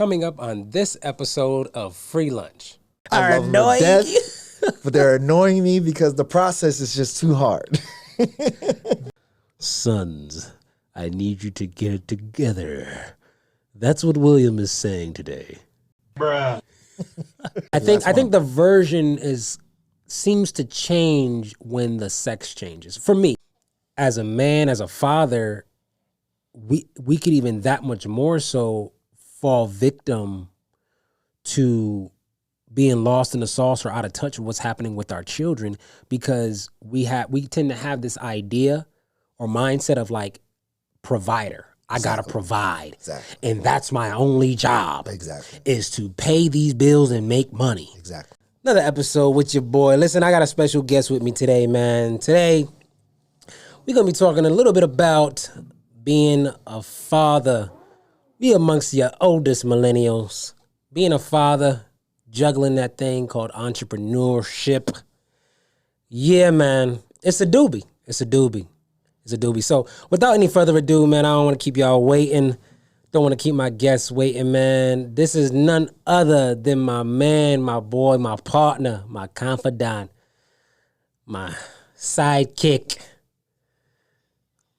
coming up on this episode of Free Lunch. I love them to death, but they're annoying me because the process is just too hard. Sons, I need you to get it together. That's what William is saying today. Bruh. I think the version seems to change when the sex changes. For me, as a man, as a father, we could even that much more so fall victim to being lost in the sauce or out of touch with what's happening with our children, because we tend to have this idea or mindset of like provider. I gotta provide. Exactly. And that's my only job. Exactly. Is to pay these bills and make money. Exactly. Another episode with your boy. Listen, I got a special guest with me today, man. Today, we're gonna be talking a little bit about being a father. Be amongst your oldest millennials. Being a father, juggling that thing called entrepreneurship. Yeah, man. It's a doobie. So without any further ado, man, I don't want to keep y'all waiting. Don't want to keep my guests waiting, man. This is none other than my man, my boy, my partner, my confidant, my sidekick,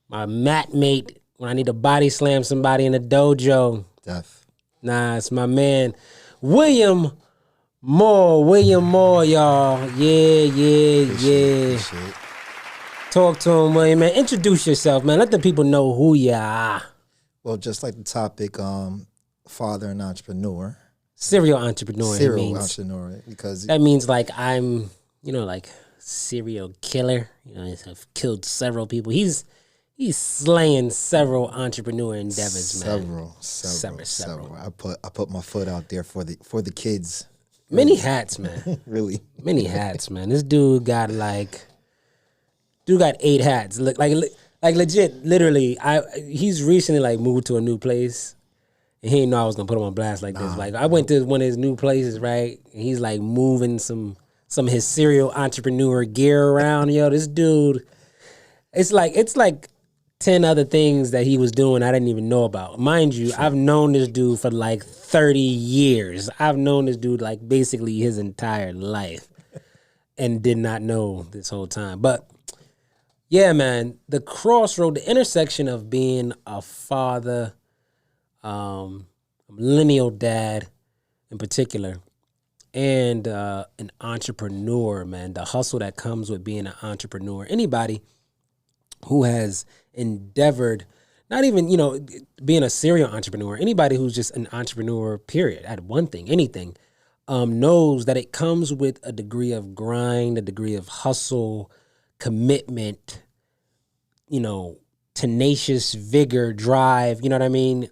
my mat mate when I need to body slam somebody in the dojo. Death. Nah, it's my man, William Moore, y'all. Yeah. Appreciate it. Talk to him, William, man. Introduce yourself, man. Let the people know who you are. Well, just like the topic, father and entrepreneur. Serial entrepreneur. Entrepreneur, because that means like I'm, like serial killer. I've killed several people. He's slaying several entrepreneur endeavors, man. Several. I put my foot out there for the kids. Many hats, man. Really. Many hats, man. This dude got 8 hats. Like legit, literally. He's recently moved to a new place, and he didn't know I was gonna put him on blast like this. Like I went to one of his new places, right? And he's like moving some of his serial entrepreneur gear around. Yo, this dude, it's like 10 other things that he was doing I didn't even know about. Mind you, I've known this dude for 30 years. I've known this dude basically his entire life, and did not know this whole time. But yeah, man, the crossroad, the intersection of being a father, a millennial dad in particular, and an entrepreneur, man, the hustle that comes with being an entrepreneur. Anybody who has endeavored, not even, being a serial entrepreneur, anybody who's just an entrepreneur, period, at one thing, anything, knows that it comes with a degree of grind, a degree of hustle, commitment, tenacious vigor, drive, you know what I mean?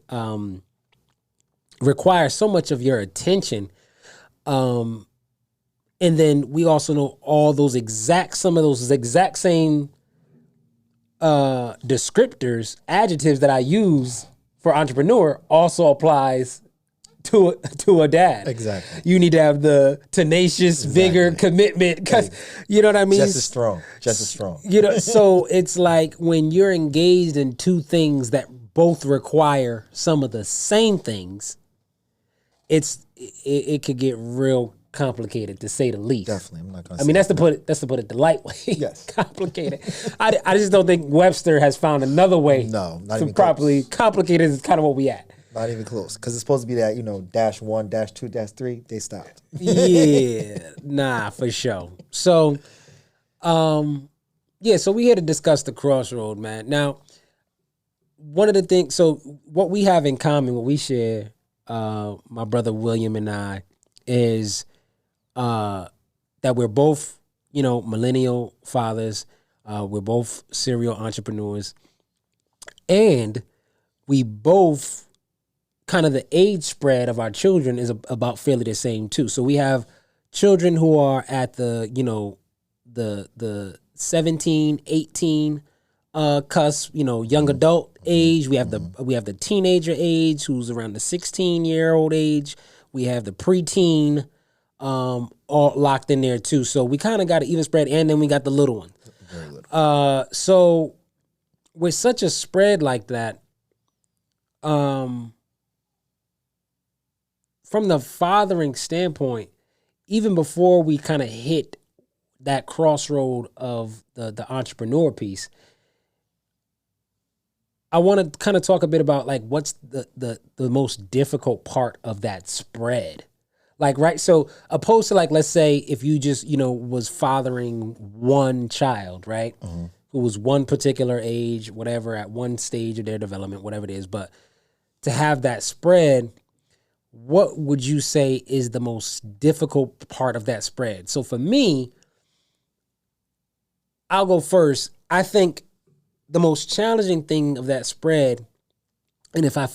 Requires so much of your attention. And then we also know some of those exact same descriptors, adjectives that I use for entrepreneur also applies to a dad. Exactly. You need to have the tenacious vigor, commitment, because you know what I mean? Just as strong. So it's like when you're engaged in two things that both require some of the same things, it could get real complicated, to say the least. Definitely. I'm not gonna that's to put it the light way. Yes. Complicated. I just don't think Webster has found another way to properly complicate it is kind of what we at. Not even close. Because it's supposed to be that, -1, -2, -3. They stopped. Yeah. Nah, for sure. So, so we're here to discuss the crossroad, man. Now, one of the things, so what we have in common, what we share, my brother William and I, is that we're both, millennial fathers. We're both serial entrepreneurs. And we both, kind of the age spread of our children is about fairly the same too. So we have children who are at the 17, 18 cusp, young adult age. We have the teenager age, who's around the 16-year-old age. We have the preteen, all locked in there too. So we kind of got an even spread, and then we got the little one. Very little. So with such a spread like that, from the fathering standpoint, even before we kind of hit that crossroad of the entrepreneur piece, I want to kind of talk a bit about like what's the most difficult part of that spread. Like, right. So opposed to like, let's say if you just, was fathering one child, right? Who was one particular age, whatever, at one stage of their development, whatever it is. But to have that spread, what would you say is the most difficult part of that spread? So for me, I'll go first. I think the most challenging thing of that spread, and if I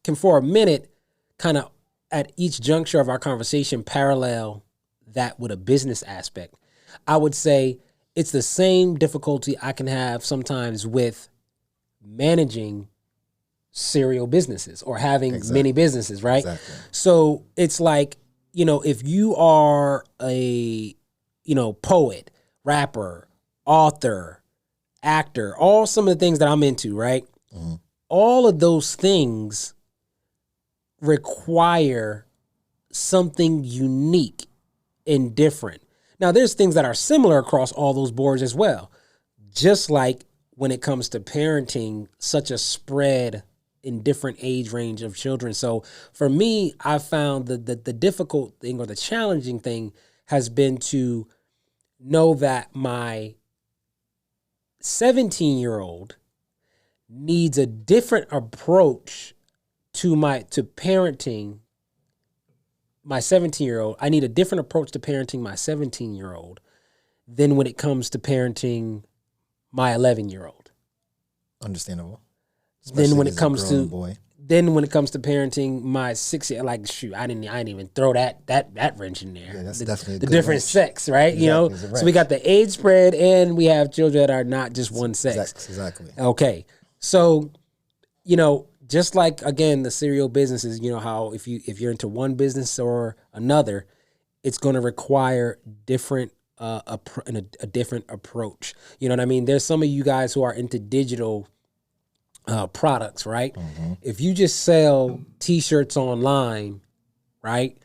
can for a minute kind of at each juncture of our conversation parallel that with a business aspect, I would say it's the same difficulty I can have sometimes with managing serial businesses or having many businesses, right? Exactly. So it's like, if you are a, poet, rapper, author, actor, all some of the things that I'm into, right? All of those things require something unique and different. Now, there's things that are similar across all those boards as well. Just like when it comes to parenting, such a spread in different age range of children. So for me, I found the difficult thing or the challenging thing has been to know that my 17-year-old needs a different approach to parenting my 17-year-old. I need a different approach to parenting my 17-year-old than when it comes to parenting my 11-year-old. Understandable. Then when it comes to parenting my 6-year, like shoot, I didn't even throw that wrench in there. Yeah, that's definitely a the good different wrench. Sex, right? Exactly, So we got the age spread, and we have children that are not just one sex. Exactly. Okay, so just like again the serial businesses, how if you're into one business or another, it's going to require different a different approach. You know what I mean? There's some of you guys who are into digital products, right? If you just sell T-shirts online, right,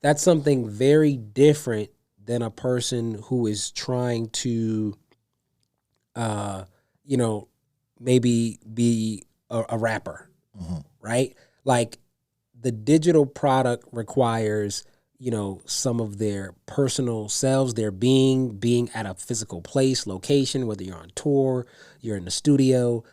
that's something very different than a person who is trying to, maybe be a rapper, right? Like the digital product requires, some of their personal selves, their being at a physical place, location, whether you're on tour, you're in the studio,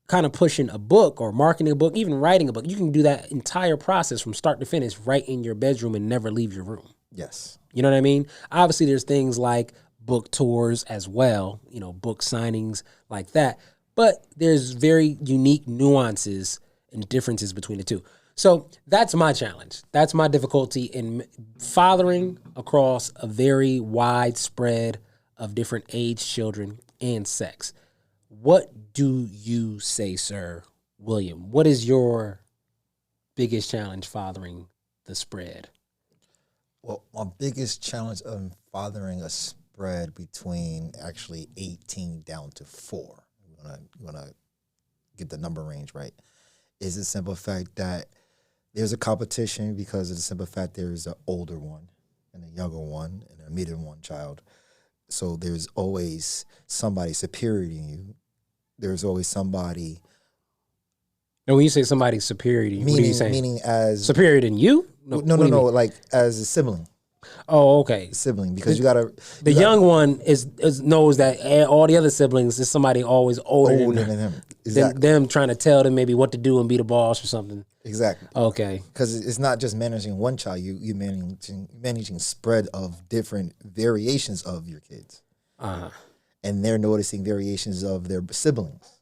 kind of pushing a book or marketing a book, even writing a book. You can do that entire process from start to finish right in your bedroom and never leave your room. Yes. You know what I mean? Obviously, there's things like book tours as well, book signings like that. But there's very unique nuances and differences between the two. So that's my challenge. That's my difficulty in fathering across a very wide spread of different age children and sex. What do you say, Sir William? What is your biggest challenge fathering the spread? Well, my biggest challenge of fathering a spread between actually 18 down to 4, you wanna get the number range right, is the simple fact that there's a competition because of the simple fact there's an older one and a younger one and a medium one child. So there's always somebody superior to you. There's always somebody. And when you say somebody superior to you, what are you saying? Meaning as superior than you? No, like as a sibling. Oh, okay. Sibling, because you gotta. The young one knows that all the other siblings is somebody always older than him. Exactly. Them trying to tell them maybe what to do and be the boss or something. Exactly. Okay. Because it's not just managing one child. You're managing spread of different variations of your kids. And they're noticing variations of their siblings,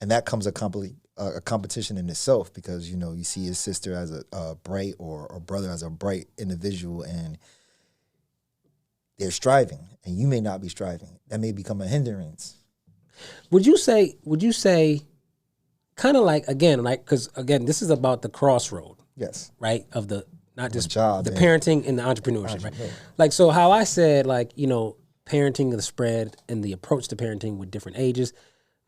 and that comes a competition in itself, because you see his sister as a bright or brother as a bright individual, and they're striving, and you may not be striving. That may become a hindrance. Would you say kind of like because this is about the crossroad, Yes, right, of the not just job, the parenting and the entrepreneurship, right? Like, so how I said, parenting, the spread and the approach to parenting with different ages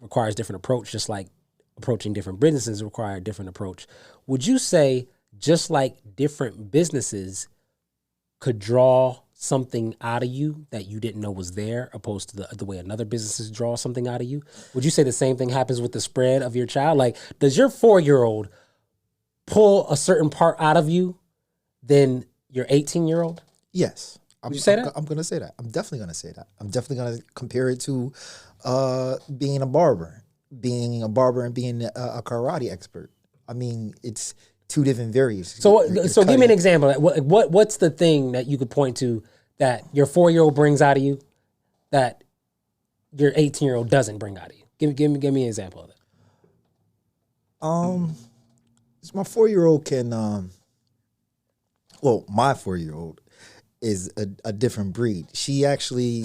requires different approach, just like approaching different businesses require a different approach. Would you say just like different businesses could draw something out of you that you didn't know was there, opposed to the way another businesses draw something out of you? Would you say the same thing happens with the spread of your child? Like, does your 4-year-old pull a certain part out of you than your 18-year-old? Yes. Would you say that? I'm going to say that. I'm definitely going to say that. I'm definitely going to compare it to being a barber and being a karate expert. I mean, it's two different variations. So give me an example. What's the thing that you could point to that your 4-year-old brings out of you that your 18-year-old doesn't bring out of you? Give me an example of it. My 4-year-old can, my 4-year-old is a different breed. She actually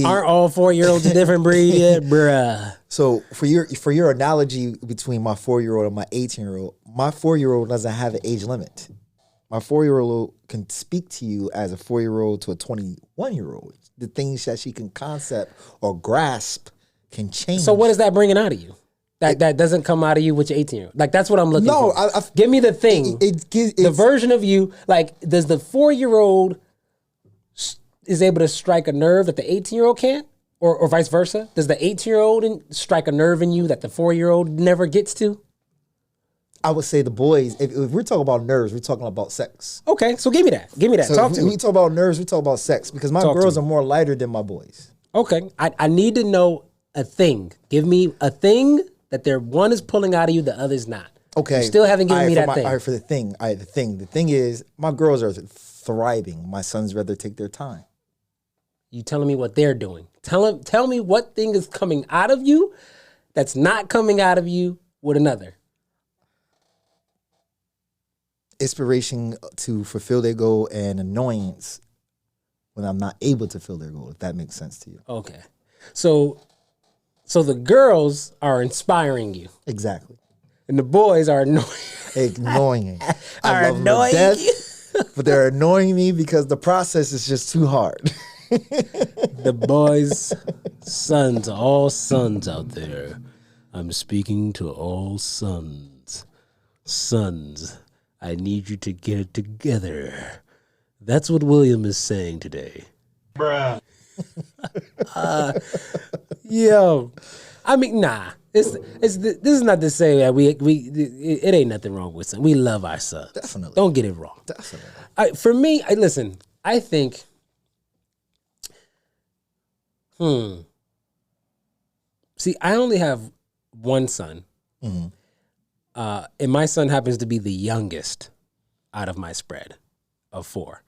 aren't all 4-year-olds a different breed yet, bruh? So for your analogy between my 4-year-old and my 18-year-old, my 4-year-old doesn't have an age limit. My 4-year-old can speak to you as a 4-year-old to a 21-year-old. The things that she can concept or grasp can change. So what is that bringing out of you? That doesn't come out of you with your 18-year-old. Like, that's what I'm looking for. Give me the thing. The version of you, like, does the 4-year-old is able to strike a nerve that the 18-year-old can't? Or vice versa? Does the 18-year-old strike a nerve in you that the 4-year-old never gets to? I would say the boys, if we're talking about nerves, we're talking about sex. Okay, so give me that. So talk to me. We talk about nerves, we talk about sex, because my girls are more lighter than my boys. Okay, I need to know a thing. Give me a thing that one is pulling out of you, the other's not. Okay. You still haven't given me that thing. All right, for the thing. The thing is, my girls are thriving. My sons rather take their time. You telling me what they're doing. Tell me what thing is coming out of you that's not coming out of you with another. Inspiration to fulfill their goal and annoyance when I'm not able to fulfill their goal, if that makes sense to you. Okay. So the girls are inspiring you. Exactly. And the boys are annoying. Annoying. I love them to death, but they're annoying me because the process is just too hard. The boys, sons, all sons out there. I'm speaking to all sons. Sons, I need you to get it together. That's what William is saying today. Bruh. Yo, I mean, nah. This is not to say that it ain't nothing wrong with them. We love our sons. Definitely. Don't get it wrong. Definitely. For me, listen, I think, see, I only have one son. Mm-hmm. And my son happens to be the youngest out of my spread of 4.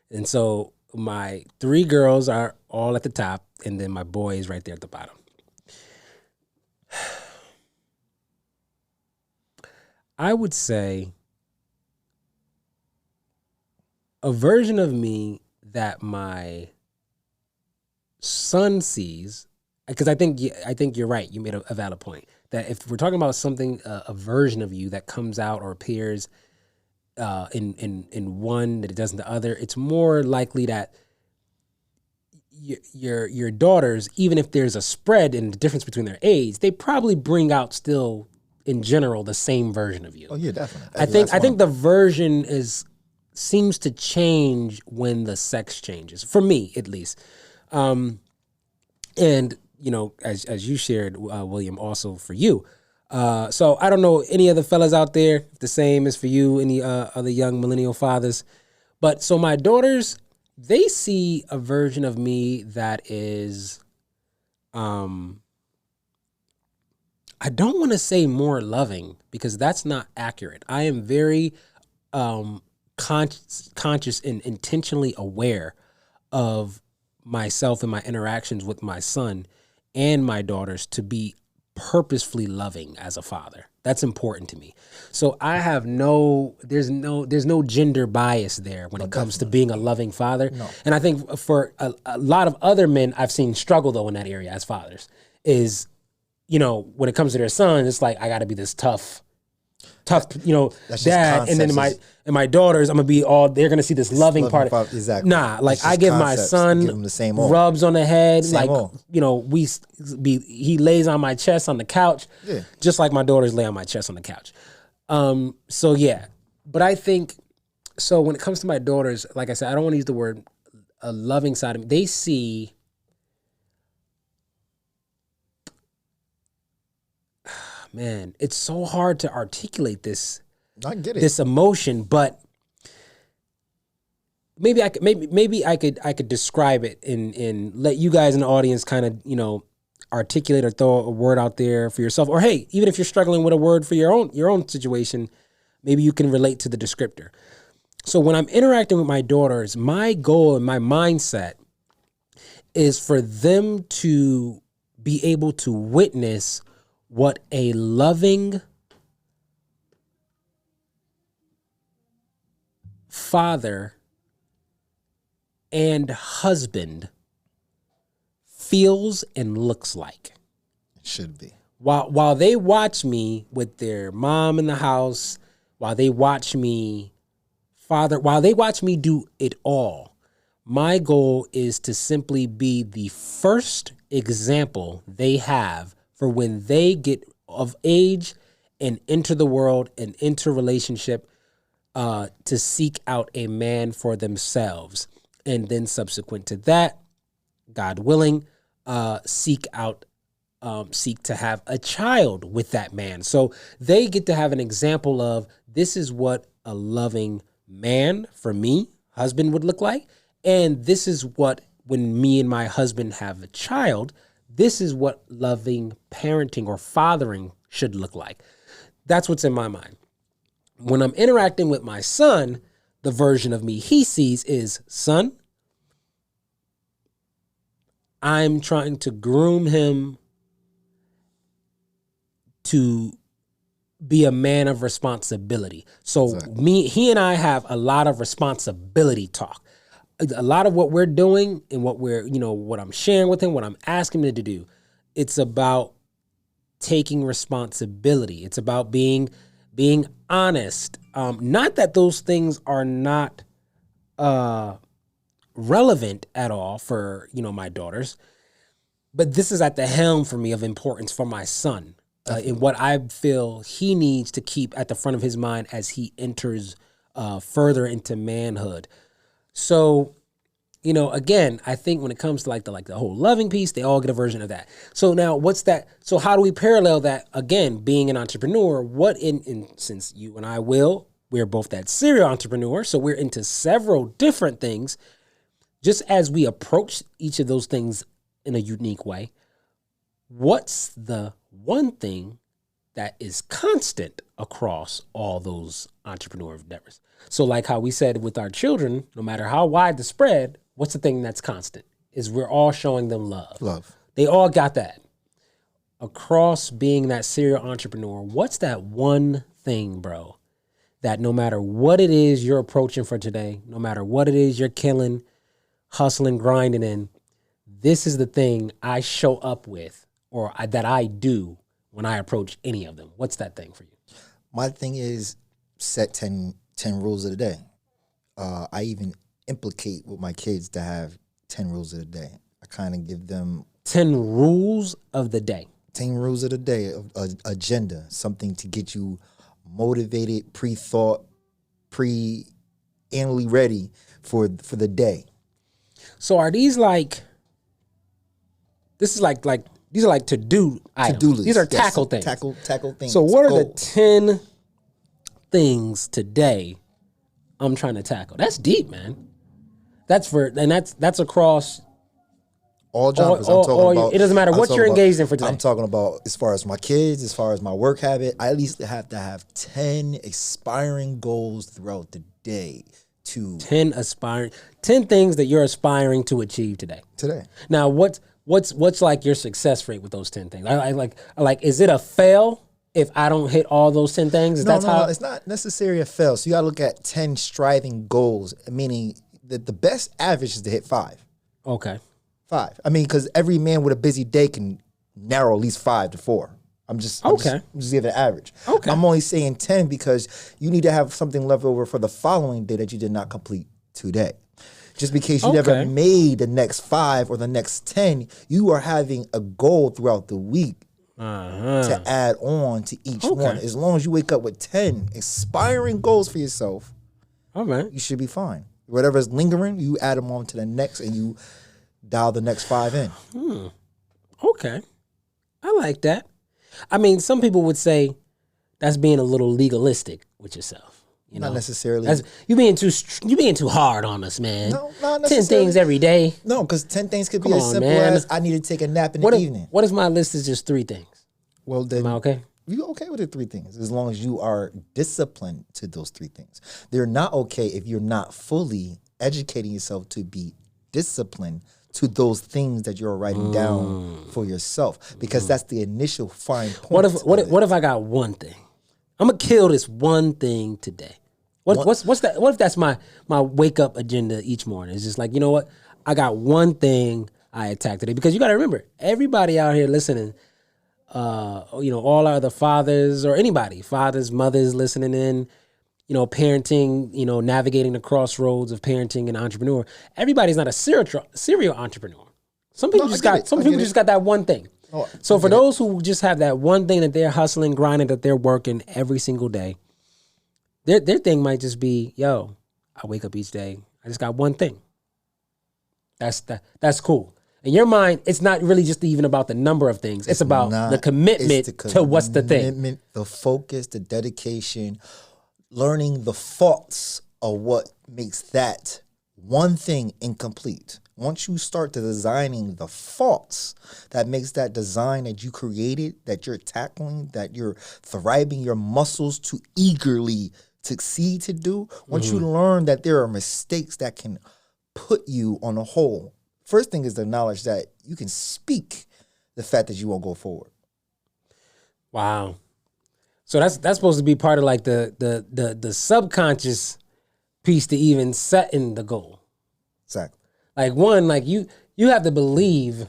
And so my 3 girls are all at the top, and then my boy is right there at the bottom. I would say a version of me that my son sees, because I think you're right. You made a valid point that if we're talking about something, a version of you that comes out or appears in one that it doesn't the other, it's more likely that your daughters, even if there's a spread in the difference between their age, they probably bring out still in general the same version of you. Oh yeah, definitely. I think the version seems to change when the sex changes, for me at least. And you know, as you shared, William, also for you. So I don't know any other fellas out there, if the same is for you, any other young millennial fathers. But so my daughters, they see a version of me that is, I don't want to say more loving, because that's not accurate. I am very conscious and intentionally aware of myself and my interactions with my son and my daughters to be purposefully loving as a father. That's important to me. So I have there's no gender bias there when it comes to being a loving father. No. And I think for a lot of other men I've seen struggle though in that area as fathers is, you know, when it comes to their son, it's like, I got to be this tough, you know, dad. And then my daughters, I'm going to be they're going to see this loving part. Exactly. Nah, like I give my son give him the same rubs on the head. Same you know, he lays on my chest on the couch, just like my daughters lay on my chest on the couch. So yeah, But I think, so when it comes to my daughters, like I said, I don't want to use the word a loving side of me. They see, man, it's so hard to articulate this. I get it. This emotion, but maybe I could describe it and let you guys in the audience kind of, you know, articulate or throw a word out there for yourself. Or hey, even if you're struggling with a word for your own situation, maybe you can relate to the descriptor. So when I'm interacting with my daughters, my goal and my mindset is for them to be able to witness what a loving father and husband feels and looks like. It should be. While they watch me with their mom in the house, while they watch me do it all, my goal is to simply be the first example they have for when they get of age and enter the world and enter relationship, to seek out a man for themselves. And then subsequent to that, God willing, seek to have a child with that man. So they get to have an example of, this is what a loving man, for me, husband, would look like. And this is what, when me and my husband have a child, this is what loving parenting or fathering should look like. That's what's in my mind. When I'm interacting with my son, the version of me he sees is, son, I'm trying to groom him to be a man of responsibility. So he and I have a lot of responsibility talk. A lot of what we're doing and what I'm sharing with him, what I'm asking him to do, it's about taking responsibility. It's about being honest. Not that those things are not relevant at all for, my daughters, but this is at the helm for me of importance for my son, in what I feel he needs to keep at the front of his mind as he enters further into manhood. So, again, I think when it comes to like the whole loving piece, they all get a version of that. So now what's that? So how do we parallel that? Again, being an entrepreneur, since you and I we're both that serial entrepreneur. So we're into several different things. Just as we approach each of those things in a unique way, what's the one thing that is constant across all those entrepreneur endeavors? So like how we said with our children, no matter how wide the spread, what's the thing that's constant? Is we're all showing them love. Love. They all got that. Across being that serial entrepreneur, what's that one thing, bro, that no matter what it is you're approaching for today, no matter what it is you're killing, hustling, grinding in, this is the thing I show up with, or that I do when I approach any of them? What's that thing for you? My thing is set 10 rules of the day. I even implicate with my kids to have 10 rules of the day. I kind of give them 10 rules of the day. 10 rules of the day, agenda, something to get you motivated, pre-thought, pre-annually ready for the day. So are these these are like to-do items. To-do lists. These are tackle things. Tackle things. So what are the 10 things today I'm trying to tackle? That's deep, man. That's across all genres. I'm talking about. It doesn't matter what you're engaged in for today. I'm talking about as far as my kids, as far as my work habit. I at least have to have 10 aspiring goals throughout the day. 10 things that you're aspiring to achieve today. Now, what's like your success rate with those 10 things? I like, is it a fail if I don't hit all those 10 things? No, it's not necessarily a fail. So you got to look at 10 striving goals, meaning that the best average is to hit 5. Okay. 5. I mean, because every man with a busy day can narrow at least 5 to 4. I'm just giving an average. Okay. I'm only saying 10 because you need to have something left over for the following day that you did not complete today. Just because you never made the next 5 or the next 10, you are having a goal throughout the week to add on to each one. As long as you wake up with 10 inspiring goals for yourself, all right, you should be fine. Whatever's lingering, you add them on to the next, and you dial the next 5 in. Okay, I like that. I mean, some people would say that's being a little legalistic with yourself. You know? Not necessarily. You being too hard on us, man. No, not 10 things every day. No, because 10 things could be as simple as I need to take a nap in the evening. What if my list is just 3 things? Well, then, am I okay? You okay with the 3 things as long as you are disciplined to those 3 things. They're not okay if you're not fully educating yourself to be disciplined to those things that you're writing down for yourself, because that's the initial fine point. What if I got one thing? I'm gonna kill this one thing today. What's that? What if that's my wake up agenda each morning? It's just like, you know what? I got one thing I attack today, because you got to remember, everybody out here listening, all our other fathers or anybody, fathers, mothers listening in, parenting, navigating the crossroads of parenting and entrepreneur. Everybody's not a serial entrepreneur. Some people just got that one thing. Oh, so for those who just have that one thing that they're hustling, grinding, that they're working every single day, their thing might just be, yo, I wake up each day, I just got one thing. That's cool. In your mind, it's not really just even about the number of things. It's about the commitment to what's the thing. The focus, the dedication, learning the faults of what makes that one thing incomplete. Once you start to designing the faults that makes that design that you created, that you're tackling, that you're thriving your muscles to eagerly succeed to do, once you learn that there are mistakes that can put you on a hole, first thing is the knowledge that you can speak the fact that you won't go forward. Wow. So that's supposed to be part of like the subconscious piece to even setting the goal. Exactly. Like one, like you have to believe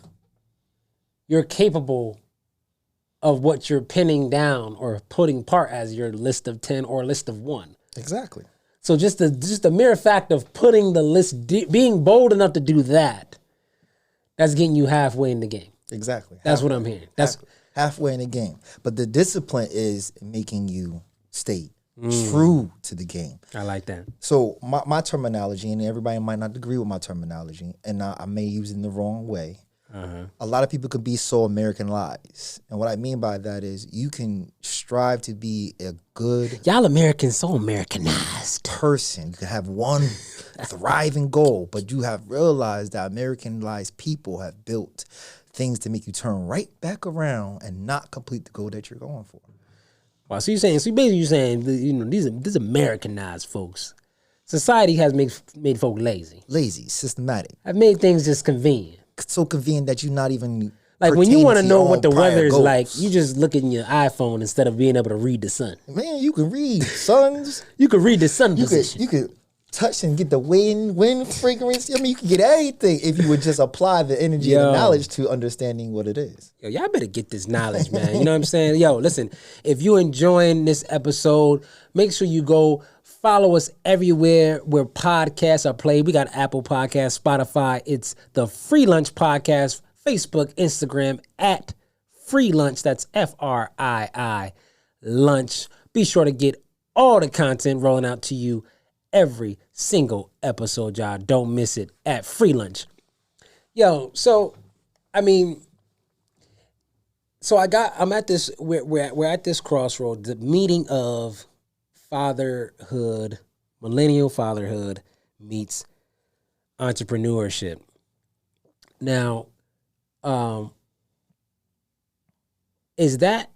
you're capable of what you're pinning down or putting part as your list of 10 or list of 1. Exactly. So just the mere fact of putting the list, being bold enough to do that, that's getting you halfway in the game. Exactly. That's what I'm hearing. That's halfway in the game. But the discipline is making you stay true to the game. I like that. So my terminology, and everybody might not agree with my terminology, and I may use it in the wrong way. A lot of people could be so Americanized. And what I mean by that is you can strive to be a good... Y'all Americans so Americanized. ...person. You can have one thriving goal, but you have realized that Americanized people have built things to make you turn right back around and not complete the goal that you're going for. Wow, so basically you're saying, these Americanized folks, society has made folk lazy. Lazy, systematic. Have made things just convenient. So convenient that you're not even like when you want to know what the weather is like, you just look at your iPhone instead of being able to read the sun. Man, you can read suns. You can read the sun position. You could touch and get the wind frequency. I mean, you can get everything if you would just apply the energy and the knowledge to understanding what it is. Yo, y'all better get this knowledge, man. You know what I'm saying? Yo, listen, if you enjoying this episode, make sure you go follow us everywhere where podcasts are played. We got Apple Podcasts, Spotify. It's the Free Lunch Podcast, Facebook, Instagram, at Free Lunch. That's FRII Lunch. Be sure to get all the content rolling out to you every single episode, y'all. Don't miss it at Free Lunch. Yo, so, I mean, I'm at this, we're at this crossroad, the meeting of fatherhood, millennial fatherhood meets entrepreneurship. Now, is that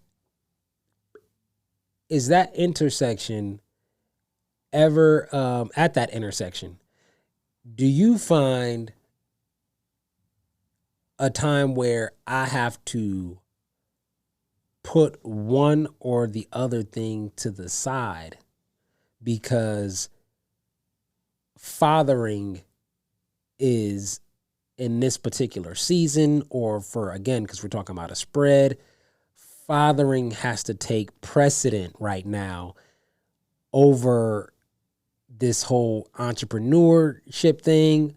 intersection ever, at that intersection, do you find a time where I have to put one or the other thing to the side because fathering is in this particular season, or because we're talking about a spread, fathering has to take precedent right now over this whole entrepreneurship thing?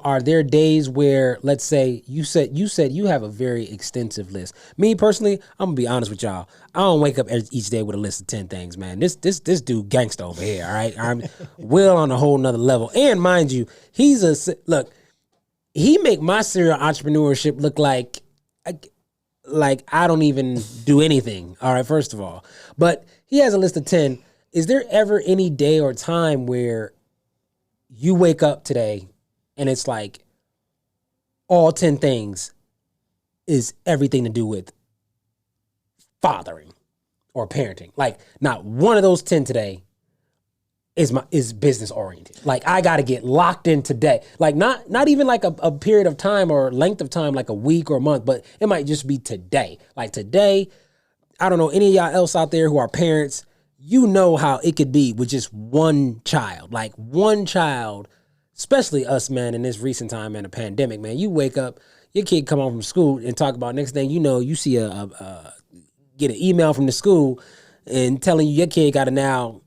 are there days where, let's say, you said you have a very extensive list. Me personally, I'm gonna be honest with y'all. I don't wake up each day with a list of 10 things, man. This dude gangsta over here. All right, I'm Will on a whole nother level. And mind you, look. He make my serial entrepreneurship look like I don't even do anything. All right, first of all, but he has a list of 10. Is there ever any day or time where you wake up today and it's like all 10 things is everything to do with fathering or parenting? Like not one of those 10 today is business oriented. Like I got to get locked in today. Like not even like a period of time or length of time, like a week or a month, but it might just be today. Like today, I don't know any of y'all else out there who are parents, you know how it could be with just one child. Like one child, especially us, man, in this recent time and a pandemic, man, you wake up, your kid come home from school and talk about next thing you know, you see get an email from the school and telling you your kid got to now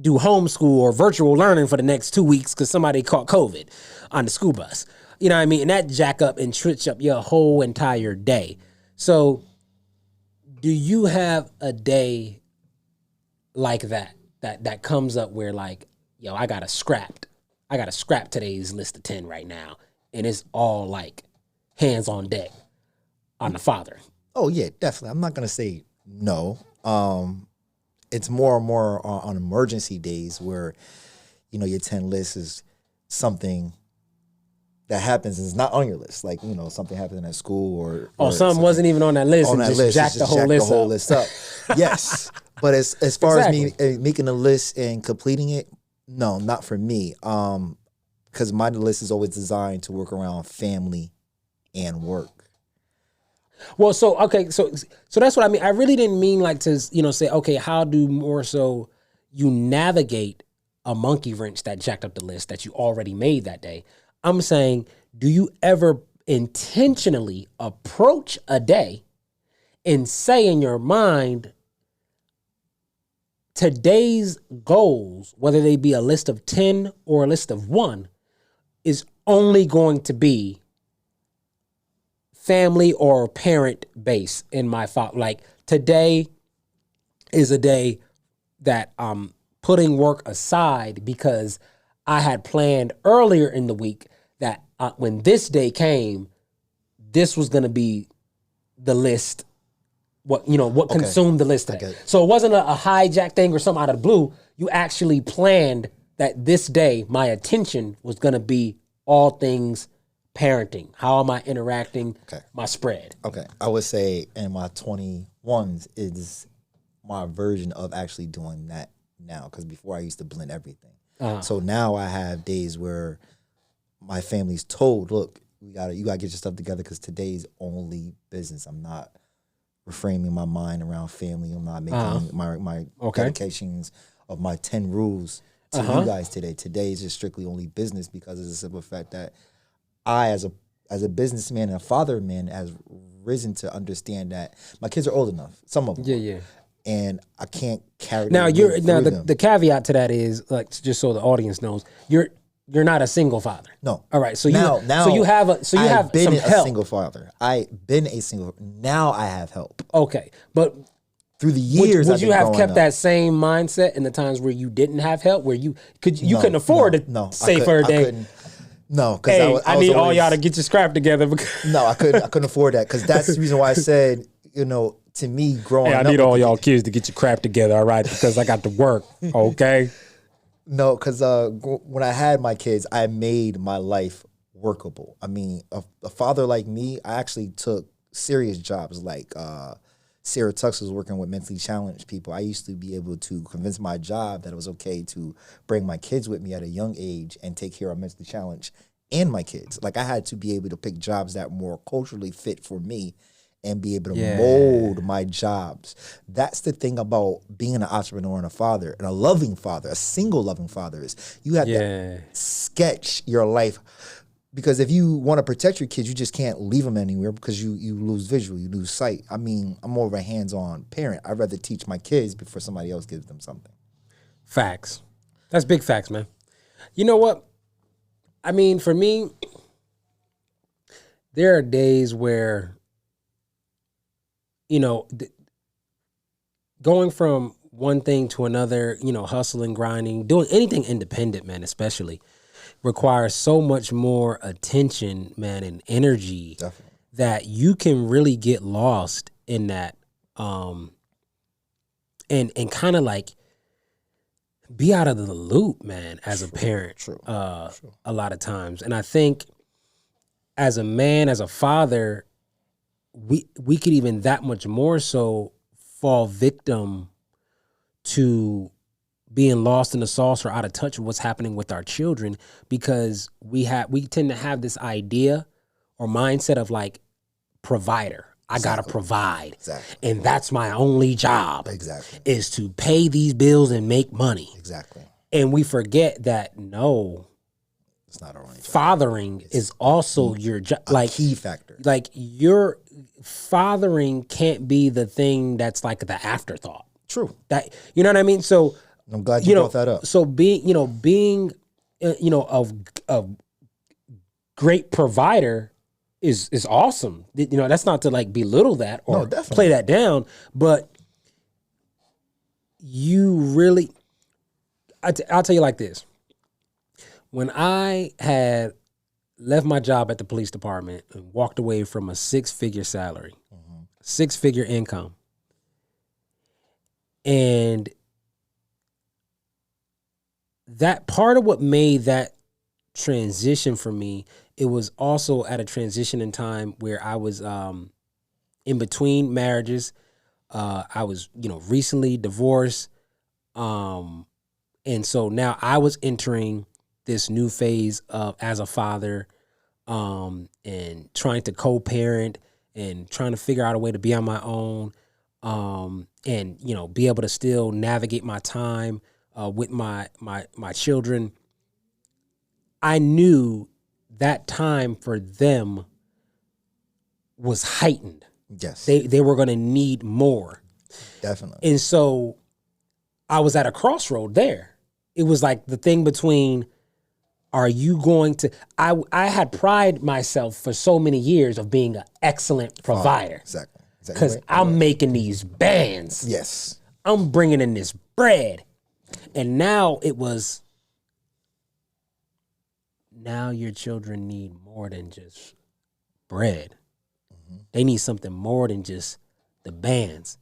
do homeschool or virtual learning for the next 2 weeks because somebody caught COVID on the school bus. You know what I mean? And that jack up and switch up your whole entire day. So do you have a day like that comes up where like, yo, I gotta scrap today's list of 10 right now. And it's all like hands on deck on the father. Oh yeah, definitely. I'm not going to say no. It's more and more on emergency days where, your 10 list is something that happens and it's not on your list. Like, something happened at school or something wasn't even on that list and just jacked the whole list up. Yes. But as far as me making a list and completing it, no, not for me. Because my list is always designed to work around family and work. Well, so that's what I mean. I really didn't mean like to, say, okay, how do more so you navigate a monkey wrench that jacked up the list that you already made that day. I'm saying, do you ever intentionally approach a day and say in your mind, today's goals, whether they be a list of 10 or a list of 1, is only going to be family or parent base in my thought. Like today is a day that I'm putting work aside because I had planned earlier in the week that when this day came, this was going to be the list. What consumed the list today. Okay. So it wasn't a hijack thing or something out of the blue. You actually planned that this day, my attention was going to be all things parenting. How am I interacting? Okay. My spread. Okay. I would say in my 21s is my version of actually doing that now. Because before I used to blend everything. So now I have days where my family's told, look, you gotta get your stuff together because today's only business. I'm not reframing my mind around family. I'm not making my dedications of my 10 rules to you guys today. Today is just strictly only business because of the simple fact that I, as a businessman and a father man, has risen to understand that my kids are old enough. Some of them. Yeah. And I can't carry now. The caveat to that is, like, just so the audience knows, you're not a single father. No. All right. So you have some help. Single father. I've been a single. Now I have help. Okay, but through the years, would you have kept that same mindset in the times where you didn't have help, where you couldn't afford to save for a day? No, because I need all y'all to get your scrap together. No, I couldn't afford that because that's the reason why I said, to me growing up. I need all y'all kids to get your crap together, all right? Because I got to work, okay? No, because when I had my kids, I made my life workable. I mean, a father like me, I actually took serious jobs like Sarah Tux was working with mentally challenged people. I used to be able to convince my job that it was okay to bring my kids with me at a young age and take care of mentally challenged and my kids. Like I had to be able to pick jobs that were more culturally fit for me and be able to mold my jobs. That's the thing about being an entrepreneur and a father, and a loving father, a single loving father, is you have to sketch your life. Because if you want to protect your kids, you just can't leave them anywhere because you lose visual, you lose sight. I mean, I'm more of a hands-on parent. I'd rather teach my kids before somebody else gives them something. Facts. That's big facts, man. You know what? I mean, for me, there are days where, you know, going from one thing to another, you know, hustling, grinding, doing anything independent, man, especially requires so much more attention, man, and energy Definitely. that you can really get lost in that, and kind of like be out of the loop, man, as a parent. True. A lot of times. And I think as a man, as a father, we could even that much more so fall victim to being lost in the sauce or out of touch with what's happening with our children, because we tend to have this idea or mindset of like provider. I gotta provide. Exactly. And that's my only job. Exactly. Is to pay these bills and make money. Exactly. And we forget that no, it's not our only job. Fathering is also your job. Like key factor. Like your fathering can't be the thing that's like the afterthought. True. That, you know what I mean? So I'm glad you brought that up. So being a great provider is awesome. You know, that's not to like belittle that or play that down, but you really, I'll tell you like this. When I had left my job at the police department and walked away from a 6-figure salary, 6-figure income, and that part of what made that transition for me, it was also at a transition in time where I was in between marriages. I was, recently divorced. And so now I was entering this new phase of as a father, and trying to co-parent and trying to figure out a way to be on my own, and be able to still navigate my time with my children. I knew that time for them was heightened. Yes, they were going to need more. Definitely. And so I was at a crossroad there. It was like the thing between, are you going to, I had pride myself for so many years of being an excellent provider. Exactly. Because I'm making these bands. Yes. I'm bringing in this bread. And now it was, now your children need more than just bread. They need something more than just the bands.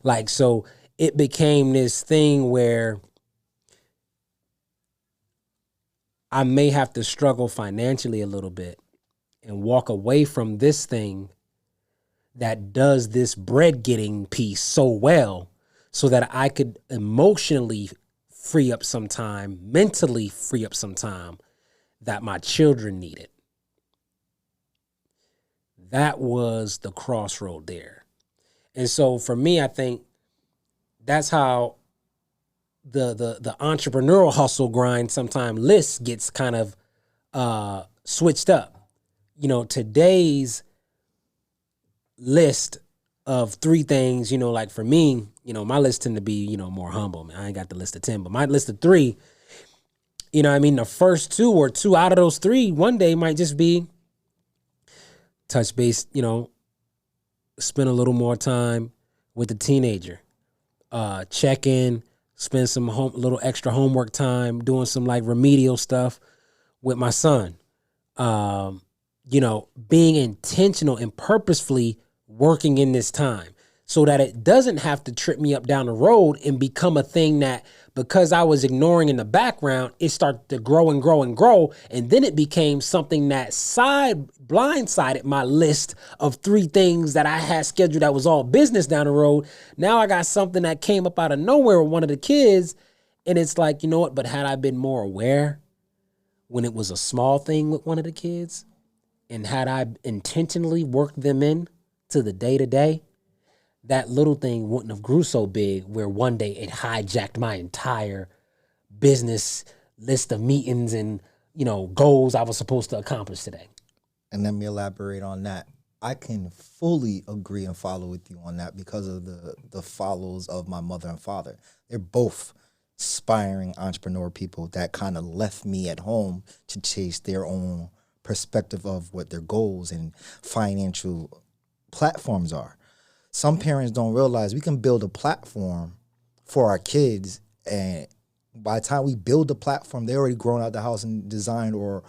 Like, so it became this thing where I may have to struggle financially a little bit and walk away from this thing that does this bread getting piece so well, so that I could emotionally free up some time, mentally free up some time that my children needed. That was the crossroad there. And so for me, I think that's how the entrepreneurial hustle grind sometime list gets kind of switched up. Today's list of 3 things, like for me, my list tend to be, more humble. Man, I ain't got the list of 10, but my list of 3, the first 2 or 2 out of those 3 one day might just be touch base, spend a little more time with the teenager, check in, spend some little extra homework time, doing some like remedial stuff with my son. Being intentional and purposefully working in this time so that it doesn't have to trip me up down the road and become a thing that, because I was ignoring in the background, it started to grow and grow and grow. And then it became something that blindsided my list of 3 things that I had scheduled that was all business down the road. Now I got something that came up out of nowhere with one of the kids. And it's like, you know what? But had I been more aware when it was a small thing with one of the kids, and had I intentionally worked them in to the day-to-day, that little thing wouldn't have grew so big where one day it hijacked my entire business list of meetings and, goals I was supposed to accomplish today. And let me elaborate on that. I can fully agree and follow with you on that because of the follows of my mother and father. They're both aspiring entrepreneur people that kind of left me at home to chase their own perspective of what their goals and financial platforms are. Some parents don't realize we can build a platform for our kids, and by the time we build the platform, they're already grown out the house and designed or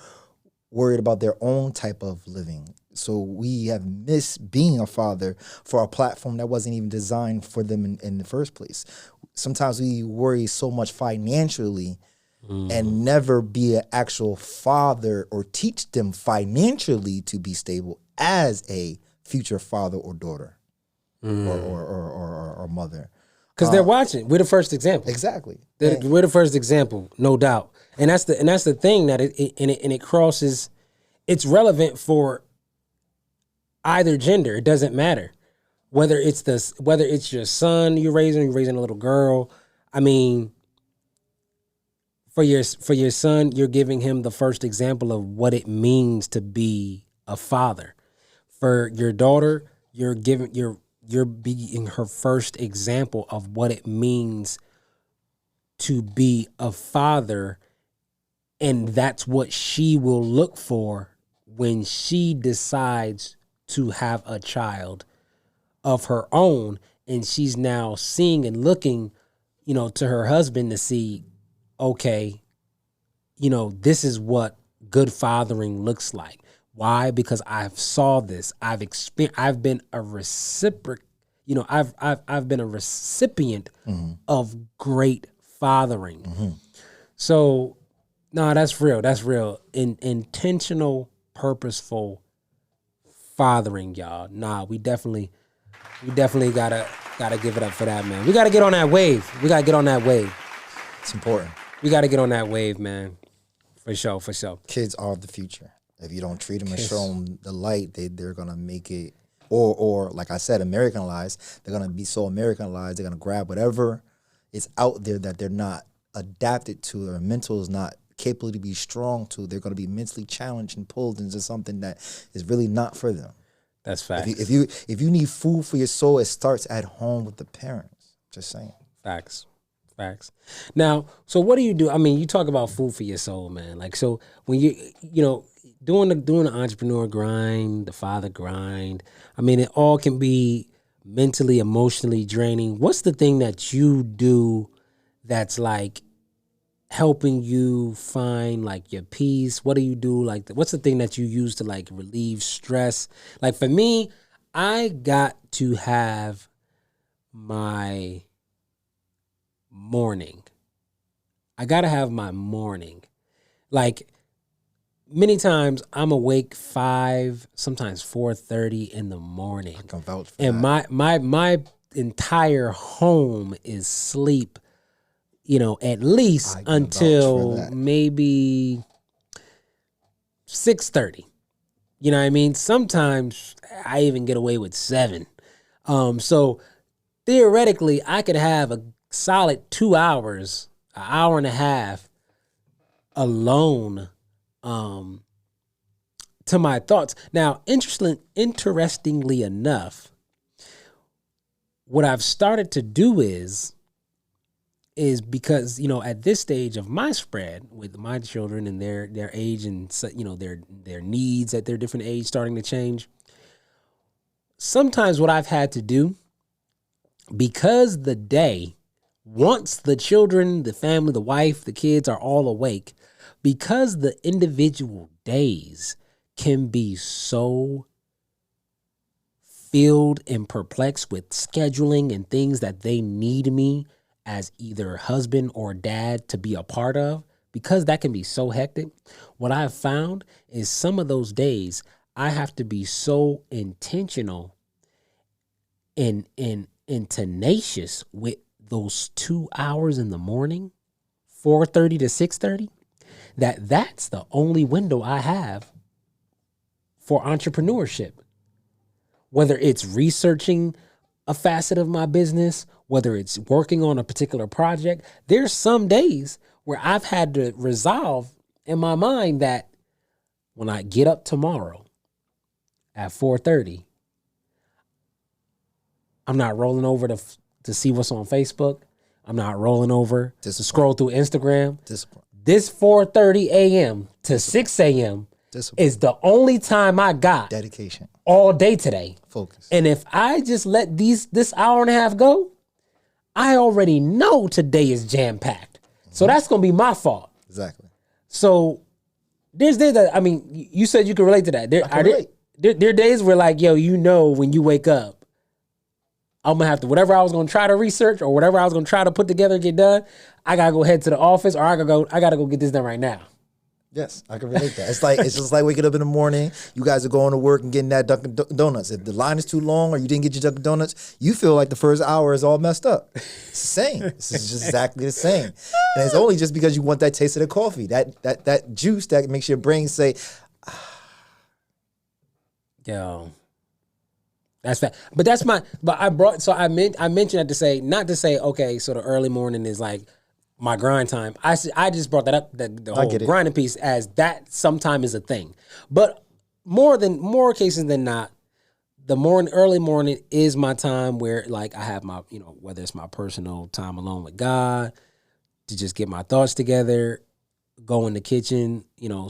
worried about their own type of living. So we have missed being a father for a platform that wasn't even designed for them in the first place. Sometimes we worry so much financially and never be an actual father or teach them financially to be stable as a future father or daughter or mother. Because they're watching. We're the first example. Exactly. We're the first example, no doubt. And that's the thing that it crosses. It's relevant for either gender. It doesn't matter whether it's your son you're raising a little girl. I mean, for your son, you're giving him the first example of what it means to be a father. For your daughter, you're being her first example of what it means to be a father, and that's what she will look for when she decides to have a child of her own, and she's now seeing and looking, to her husband to see, okay, this is what good fathering looks like. Why? Because I've saw this. I've experienced. I've been a recipient. I've been a recipient of great fathering. So, no, that's real. That's real. Intentional, purposeful fathering, y'all. Nah, we definitely gotta give it up for that, man. We gotta get on that wave. It's important. We gotta get on that wave, man. For sure. Kids are the future. If you don't treat them and show them the light, they're going to make it, or like I said, Americanized. They're going to be so Americanized, they're going to grab whatever is out there that they're not adapted to, their mental is not capable to be strong to. They're going to be mentally challenged and pulled into something that is really not for them. That's facts. If you need food for your soul, it starts at home with the parents. Just saying. Facts. Now, so what do you do? I mean, you talk about food for your soul, man. Like, so when doing the entrepreneur grind, the father grind, I mean, it all can be mentally, emotionally draining. What's the thing that you do that's like helping you find like your peace? What do you do? Like, what's the thing that you use to like relieve stress? Like for me, I got to have my morning. I got to have my morning. Like, many times I'm awake 5, sometimes 4:30 in the morning. I can vouch for and that. my entire home is sleep, at least until maybe 6:30. You know what I mean? Sometimes I even get away with 7. So theoretically I could have a solid 2 hours, an hour and a half alone to my thoughts. Now, interestingly enough, what I've started to do is because, at this stage of my spread with my children and their age and, their needs at their different age starting to change, sometimes what I've had to do, because the day, once the children, the family, the wife, the kids are all awake, because the individual days can be so filled and perplexed with scheduling and things that they need me as either husband or dad to be a part of, because that can be so hectic, what I've found is some of those days I have to be so intentional and tenacious with those 2 hours in the morning, 4:30 to 6:30, that's the only window I have for entrepreneurship. Whether it's researching a facet of my business, whether it's working on a particular project, there's some days where I've had to resolve in my mind that when I get up tomorrow at 4:30, I'm not rolling over to see what's on Facebook. I'm not rolling over to scroll through Instagram. Discipline. This 4:30 a.m. to 6 a.m. is the only time I got Dedication. all day today. Focus. And if I just let this hour and a half go, I already know today is jam-packed. So that's going to be my fault. Exactly. So there's that. I mean, you said you could relate to that. There are days where like, yo, you know, when you wake up, I'm going to have to, whatever I was going to try to research or whatever I was going to try to put together and get done, I got to go head to the office or I got to go get this done right now. Yes, I can relate to that. It's just like waking up in the morning. You guys are going to work and getting that Dunkin' Donuts. If the line is too long or you didn't get your Dunkin' Donuts, you feel like the first hour is all messed up. It's the same. It's just exactly the same. And it's only just because you want that taste of the coffee, that juice that makes your brain say, Yo. That's fact. But I mentioned that to say, not to say, okay, so the early morning is like my grind time. I just brought that up, the whole grinding piece, as that sometime is a thing. But more cases than not, the early morning is my time where like I have my, you know, whether it's my personal time alone with God, to just get my thoughts together, go in the kitchen, you know,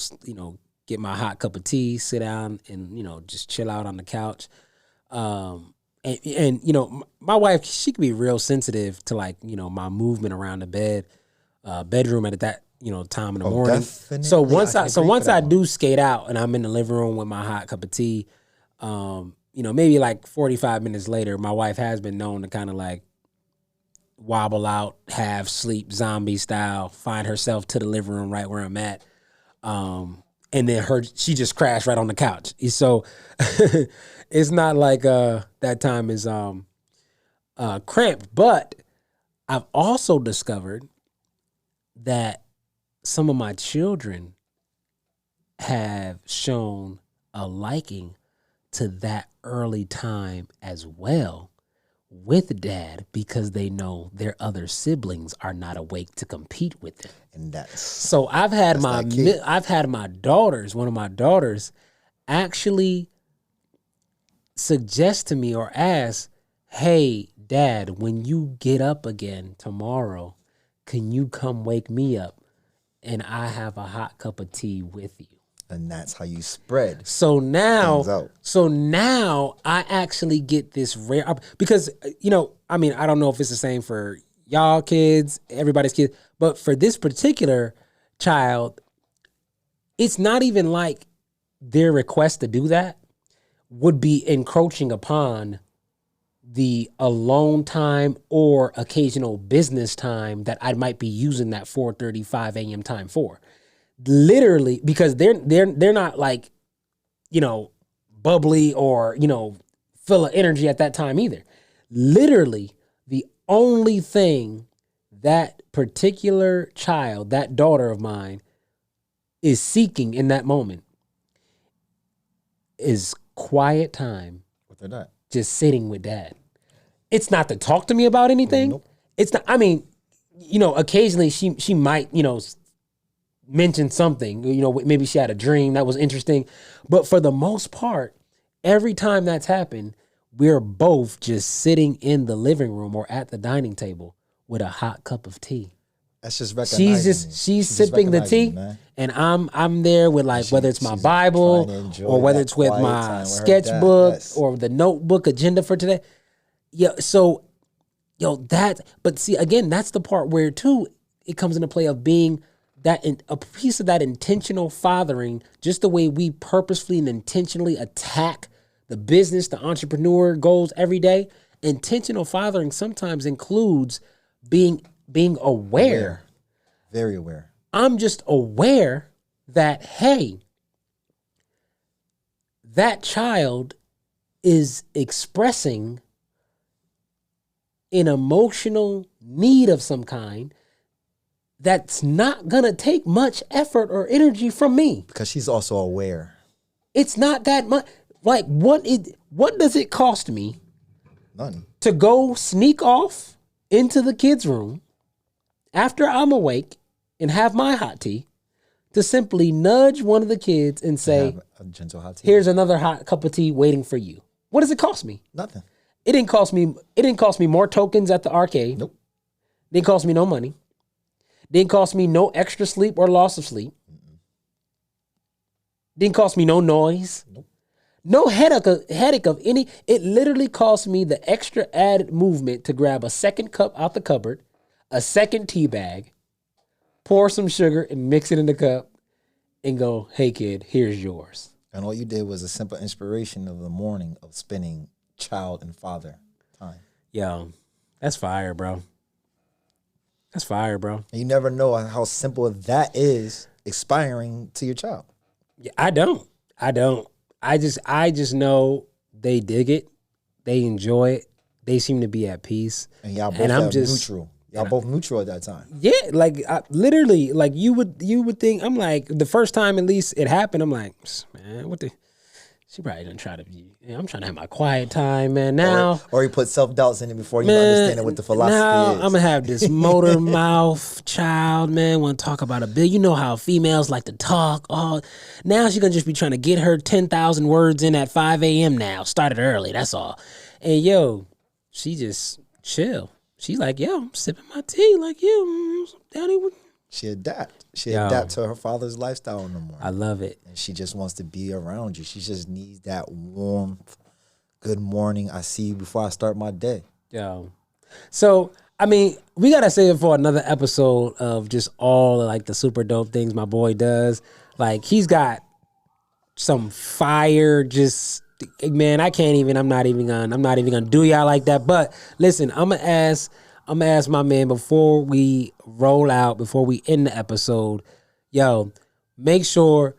get my hot cup of tea, sit down and, you know, just chill out on the couch. And you know, my wife, she could be real sensitive to like, you know, my movement around the bedroom at that, you know, time in the morning. Definitely. So once I do skate out and I'm in the living room with my hot cup of tea, you know, maybe like 45 minutes later, my wife has been known to kind of like wobble out, half sleep, zombie style, find herself to the living room right where I'm at. And then she just crashed right on the couch. So it's not like that time is cramped. But I've also discovered that some of my children have shown a liking to that early time as well with dad, because they know their other siblings are not awake to compete with them. And so I've had my daughters, one of my daughters actually suggest to me or ask, hey, Dad, when you get up again tomorrow, can you come wake me up and I have a hot cup of tea with you? And that's how you spread. So now I actually get this rare, because, you know, I mean, I don't know if it's the same for y'all kids, everybody's kids, but for this particular child, it's not even like their request to do that would be encroaching upon the alone time or occasional business time that I might be using that 4:35 a.m. time for. Literally, because they're not like, you know, bubbly or, you know, full of energy at that time either. Literally, the only thing that particular child, that daughter of mine, is seeking in that moment is quiet time. What they're not. Just sitting with dad. It's not to talk to me about anything. Nope. It's not, I mean, you know, occasionally she might, you know, mention something, you know, maybe she had a dream that was interesting. But for the most part, every time that's happened, we're both just sitting in the living room or at the dining table with a hot cup of tea. That's just recognizing. She's sipping the tea, and I'm there with like, whether it's my Bible or whether it's with my sketchbook or the notebook agenda for today. Yeah, so but see, again, that's the part where too it comes into play of being a piece of that intentional fathering, just the way we purposefully and intentionally attack the business, the entrepreneur goals every day. Intentional fathering sometimes includes being aware. Very aware. I'm just aware that, hey, that child is expressing an emotional need of some kind that's not going to take much effort or energy from me. Because she's also aware. It's not that much. Like, what does it cost me? Nothing. To go sneak off into the kids' room after I'm awake and have my hot tea, to simply nudge one of the kids and say, a gentle hot tea. Here's another hot cup of tea waiting for you. What does it cost me? Nothing. It didn't cost me more tokens at the arcade. Nope. Didn't cost me no money. Didn't cost me no extra sleep or loss of sleep. Didn't cost me no noise. Nope. No headache of any. It literally cost me the extra added movement to grab a second cup out the cupboard, a second tea bag, pour some sugar and mix it in the cup, and go, hey kid, here's yours. And all you did was a simple inspiration of the morning of spending child and father time. Yo, that's fire, bro. That's fire, bro. And you never know how simple that is expiring to your child. Yeah, I don't. I just know they dig it. They enjoy it. They seem to be at peace. And y'all both neutral. Y'all both neutral at that time. Yeah, like literally, like you would think. I'm like, the first time at least it happened, I'm like, man, what the? She probably done try to be. I'm trying to have my quiet time, man. Now, or you put self-doubts in it before you understand what the philosophy now is. I'm gonna have this motor mouth child, man. Want to talk about a bill? You know how females like to talk. Oh, now she's gonna just be trying to get her 10,000 words in at 5 a.m. Now. Started early. That's all. And yo, she just chill. She like, yo, I'm sipping my tea like you, Daddy. She adapt. She adapt to her father's lifestyle in the morning. I love it. And she just wants to be around you. She just needs that warmth. Good morning. I see you before I start my day. Yo. So, I mean, we got to save it for another episode of just all like the super dope things my boy does. Like he's got some fire just, man, I'm not even gonna do y'all like that. But listen, I'm gonna ask my man before we roll out, before we end the episode, yo, make sure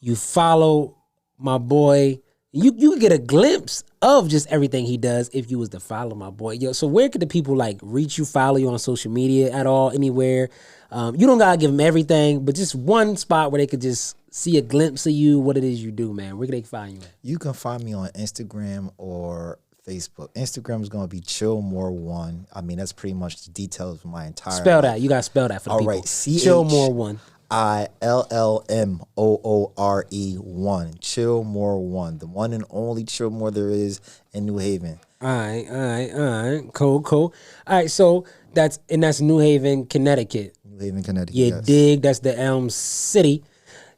you follow my boy. You can get a glimpse of just everything he does if you was to follow my boy. Yo, so where could the people like reach you, follow you on social media at all, anywhere? You don't gotta give them everything, but just one spot where they could just see a glimpse of you, what it is you do, man. Where can they find you at? You can find me on Instagram or Facebook. Instagram is going to be Chillmore1. I mean, that's pretty much the details of my entire Spell life. that. You got to spell that for the people. All right. Chillmore1. Chillmore1. Chillmore1. The one and only Chillmore there is in New Haven. All right. Cool. All right, so that's New Haven, Connecticut. New Haven, Connecticut, You dig? That's the Elm City.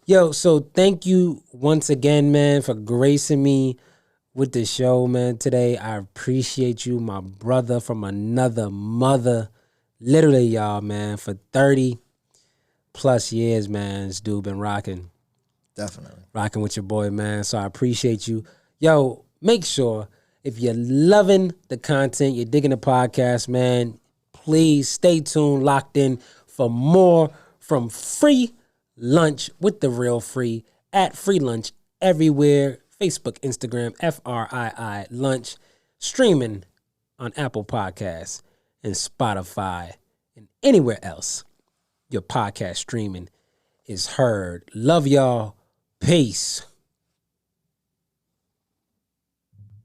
Yo, so thank you once again, man, for gracing me with the show, man, today. I appreciate you, my brother from another mother. Literally, y'all, man, for 30 plus years, man, this dude been rocking. Definitely. Rocking with your boy, man. So I appreciate you. Yo, make sure if you're loving the content, you're digging the podcast, man, please stay tuned, locked in for more from Free Lunch with the Real Free at Free Lunch everywhere. Facebook, Instagram, FRII Lunch, streaming on Apple Podcasts and Spotify and anywhere else your podcast streaming is heard. Love y'all. Peace.